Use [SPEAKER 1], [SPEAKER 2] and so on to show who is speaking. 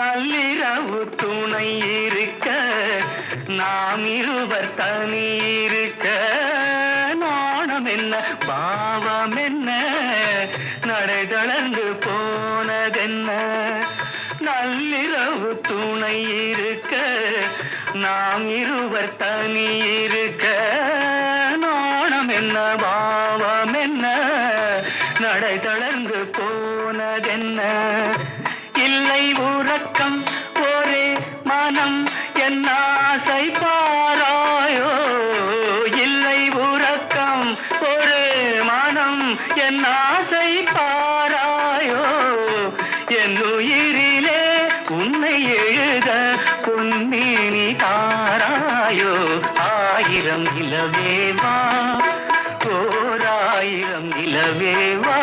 [SPEAKER 1] நள்ளிரவு துணை இருக்க நாம் இருவர் தனி இருக்க நாணம் என்ன பாவம் என்ன நடை தளர்ந்து போனதென்ன நள்ளிரவு துணை இருக்க நாம் இருவர் தனி இருக்க நாணம் என்ன பாவம் என்ன நடை தளர்ந்து போனதென்ன இல்லை உறக்கம் ஒரே மனம் என் ஆசை பாராயோ இல்லை உறக்கம் ஒரே மனம் என் ஆசை பாராயோ என் உயிரிலே உன்னை எழுத பொன்மேனி தாராயோ ஆயிரம் இலவேவா ஓராயிரம் இலவேவா